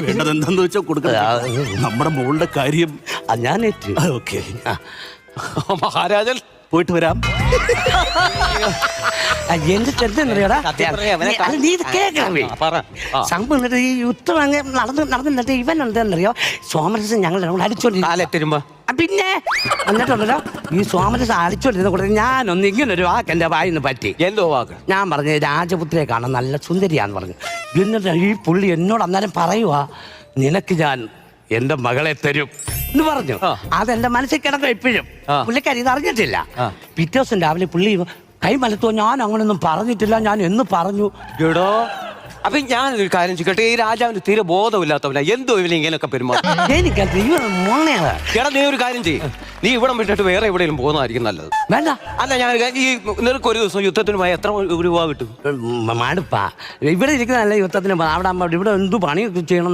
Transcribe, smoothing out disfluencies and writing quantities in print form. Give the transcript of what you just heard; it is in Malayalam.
വേണ്ടത് എന്താന്ന് വെച്ചാൽ കൊടുക്കണം. നമ്മുടെ മോളുടെ കാര്യം ഞാൻ ഏറ്റു. ഓക്കെ. മഹാരാജൻ പോയിട്ട് വരാം. എന്റെ ചെറുതെന്നറിയാടാ, സത്യം പറയാ, അവനെ നീ ഇത് കേൾക്കണമേ. സംഭവം എന്നിട്ട് ഈ യുദ്ധം അങ്ങ് നടന്നിട്ട് ഇവൻ എന്താണെന്നറിയോ, സോമരസം ഞങ്ങൾ അടിച്ചോണ്ടിരുന്നു. കാലെത്തരുമ്പോ പിന്നെ എന്നിട്ടുണ്ടല്ലോ, ഈ സോമരസം അടിച്ചോണ്ടിരുന്ന കൂടെ ഞാനൊന്ന് ഇങ്ങനൊരു വാക്ക് എന്റെ വായിന്ന് പറ്റി. എന്തോ വാക്ക്? ഞാൻ പറഞ്ഞു രാജപുത്രിയെ കാണാൻ നല്ല സുന്ദരിയാന്ന് പറഞ്ഞു. എന്നിട്ട് ഈ പുള്ളി എന്നോട് അന്നേരം പറയുവാ, നിനക്ക് ഞാൻ എന്റെ മകളെ തരും എന്ന് പറഞ്ഞു. അതെന്റെ മനസ്സിൽ കിടക്കും ഇപ്പോഴും. പുള്ളിക്കാരി ഇത് അറിഞ്ഞിട്ടില്ല. പിറ്റേ ദിവസം രാവിലെ പുള്ളി കൈ മലത്തോ, ഞാൻ അങ്ങനൊന്നും പറഞ്ഞിട്ടില്ല, ഞാൻ എന്ന് പറഞ്ഞു. എടോ, അപ്പൊ ഞാനൊരു കാര്യം ചോദിക്കട്ടെ, ഈ രാജാവിന് തീരെ ബോധമില്ലാത്തവന എന്തോ ഇവന് ഇങ്ങനെയൊക്കെ പെരുമാറും? എനിക്കത് മോണയാണ്. എടാ, നീ ഒരു കാര്യം ചെയ്യും, നീ ഇവിടം വിട്ടിട്ട് വേറെ എവിടെയെങ്കിലും പോകുന്നതായിരിക്കും നല്ലത്. വേണ്ട, അല്ല, ഞാൻ ഈ നിനക്ക് ഒരു ദിവസം യുദ്ധത്തിന് പോയാൽ എത്ര രൂപ കിട്ടും? മടുപ്പാ ഇവിടെ ഇരിക്കുന്നതല്ല യുദ്ധത്തിന്. അവിടെ ഇവിടെ എന്തു പണി ചെയ്യണം